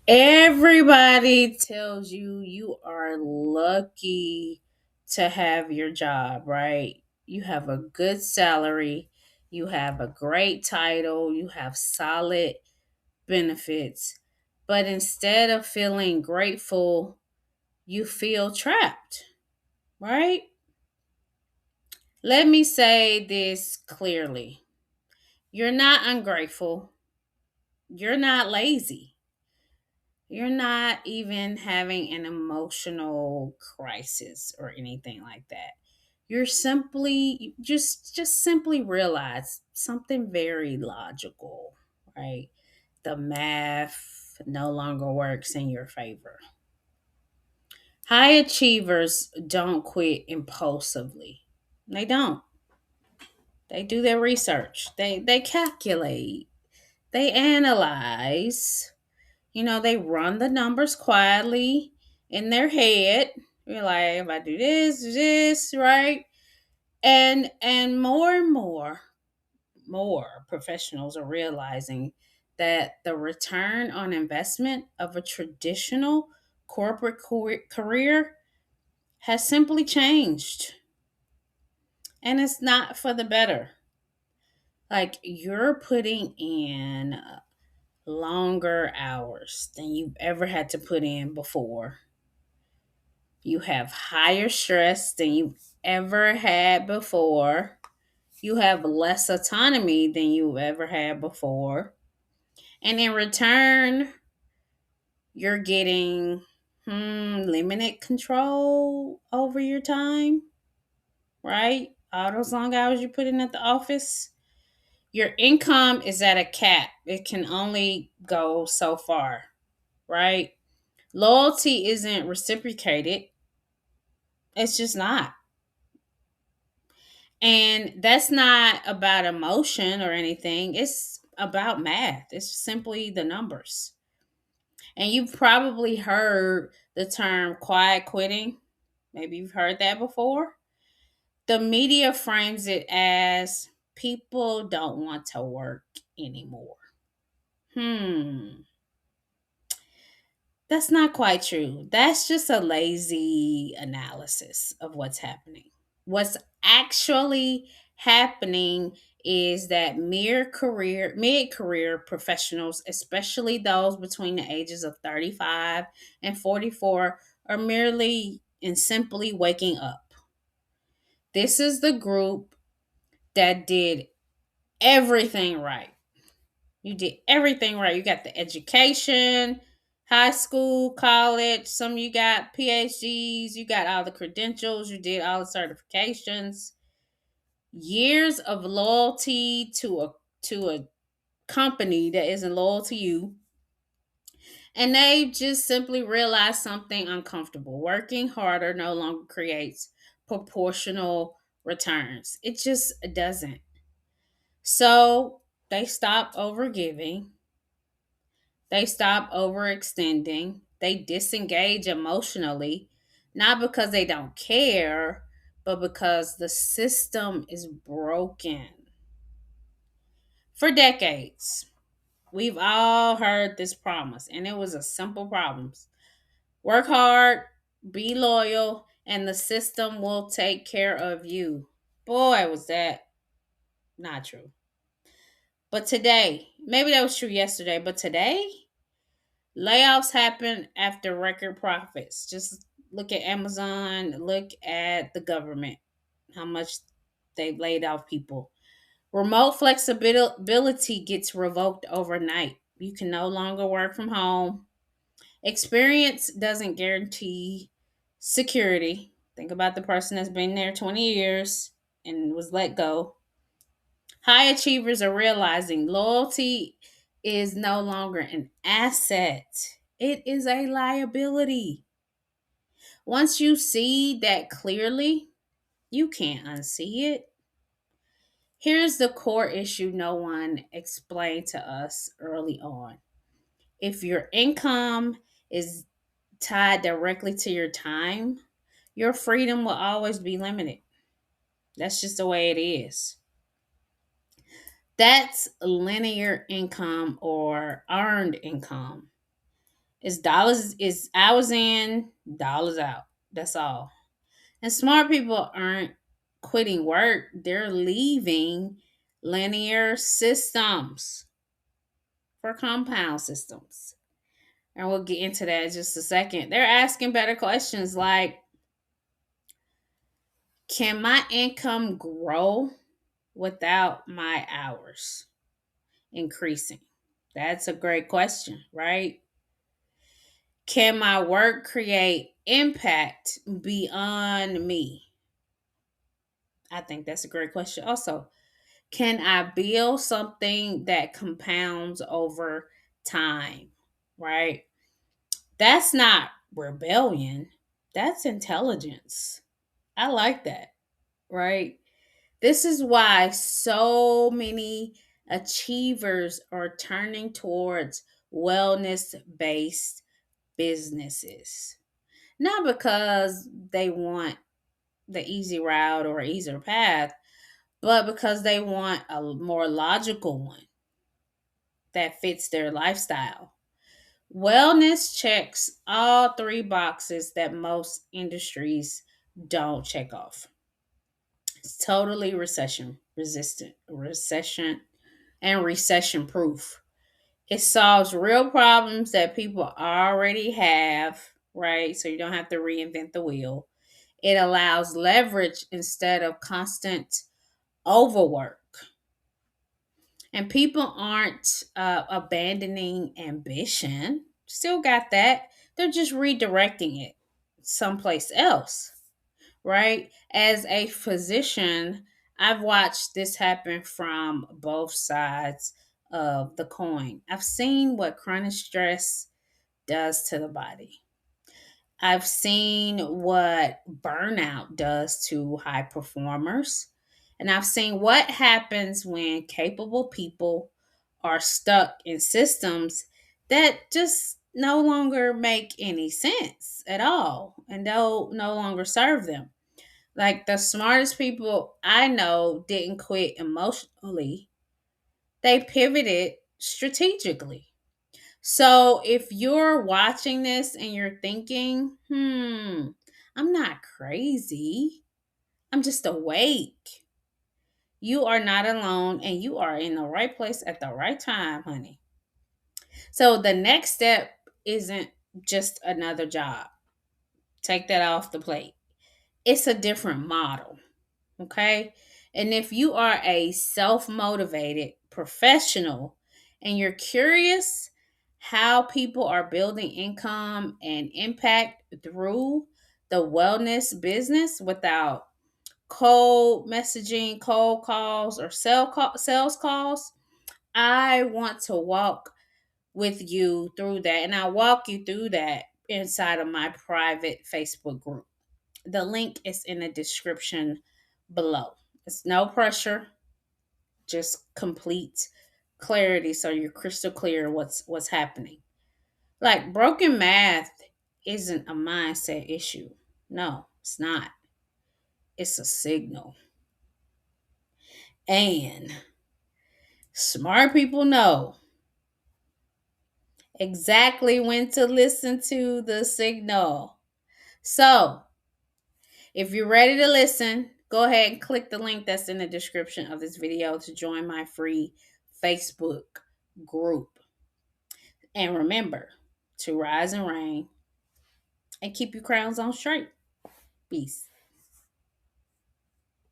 Everybody tells you you are lucky to have your job, right? You have a good salary, you have a great title, you have solid benefits. But instead of feeling grateful, you feel trapped, right? Let me say this clearly. You're not ungrateful. You're not lazy. You're not even having an emotional crisis or anything like that. You're simply just simply realize something very logical, right? The math no longer works in your favor. High achievers don't quit impulsively. They don't. They do their research. They calculate. They analyze. They run the numbers quietly in their head. You're like, if I do this, right? And more and more professionals are realizing that the return on investment of a traditional corporate career has simply changed. And it's not for the better. Like you're putting in longer hours than you've ever had to put in before. You have higher stress than you've ever had before. You have less autonomy than you've ever had before. And in return, you're getting limited control over your time, right? All those long hours you put in at the office. Your income is at a cap. It can only go so far, right? Loyalty isn't reciprocated. It's just not. And that's not about emotion or anything. It's about math. It's simply the numbers. And you've probably heard the term quiet quitting. Maybe you've heard that before. The media frames it as people don't want to work anymore. Hmm. That's not quite true. That's just a lazy analysis of what's happening. What's actually happening is that mid-career professionals, especially those between the ages of 35 and 44, are merely and simply waking up. This is the group that did everything right. You did everything right. You got the education, high school, college, some of you got PhDs, you got all the credentials, you did all the certifications, years of loyalty to a company that isn't loyal to you, and they just simply realized something uncomfortable. Working harder no longer creates proportional returns. It just doesn't. So they stop overgiving, they stop overextending, they disengage emotionally, not because they don't care, but because the system is broken. For decades, we've all heard this promise, and it was a simple promise: work hard, be loyal, and the system will take care of you. Boy, was that not true. But today, maybe that was true yesterday, but today, layoffs happen after record profits. Just look at Amazon, look at the government, how much they've laid off people. Remote flexibility gets revoked overnight. You can no longer work from home. Experience doesn't guarantee security. Think about the person that's been there 20 years and was let go. High achievers are realizing loyalty is no longer an asset, it is a liability. Once you see that clearly, you can't unsee it. Here's the core issue no one explained to us early on. If your income is tied directly to your time, your freedom will always be limited. That's just the way it is. That's linear income or earned income. It's dollars is hours in, dollars out. That's all. And smart people aren't quitting work, they're leaving linear systems for compound systems. And we'll get into that in just a second. They're asking better questions like, can my income grow without my hours increasing? That's a great question, right? Can my work create impact beyond me? I think that's a great question. Also, can I build something that compounds over time? Right? That's not rebellion, that's intelligence. I like that, right? This is why so many achievers are turning towards wellness based businesses. Not because they want the easy route or easier path, but because they want a more logical one that fits their lifestyle. Wellness checks all three boxes that most industries don't check off. It's totally recession resistant, recession proof. It solves real problems that people already have, right? So you don't have to reinvent the wheel. It allows leverage instead of constant overwork. And people aren't abandoning ambition, still got that. They're just redirecting it someplace else, right? As a physician, I've watched this happen from both sides of the coin. I've seen what chronic stress does to the body. I've seen what burnout does to high performers. And I've seen what happens when capable people are stuck in systems that just no longer make any sense at all and they'll no longer serve them. Like the smartest people I know didn't quit emotionally, they pivoted strategically. So if you're watching this and you're thinking, I'm not crazy, I'm just awake. You are not alone and you are in the right place at the right time, honey. So the next step isn't just another job. Take that off the plate. It's a different model. Okay. And if you are a self motivated professional and you're curious how people are building income and impact through the wellness business without cold messaging, cold calls, or sales calls, I want to walk with you through that. And I'll walk you through that inside of my private Facebook group. The link is in the description below. It's no pressure, just complete clarity so you're crystal clear what's happening. Like broken math isn't a mindset issue. No, it's not. It's a signal. And smart people know exactly when to listen to the signal. So, if you're ready to listen, go ahead and click the link that's in the description of this video to join my free Facebook group. And remember to rise and reign and keep your crowns on straight. Peace.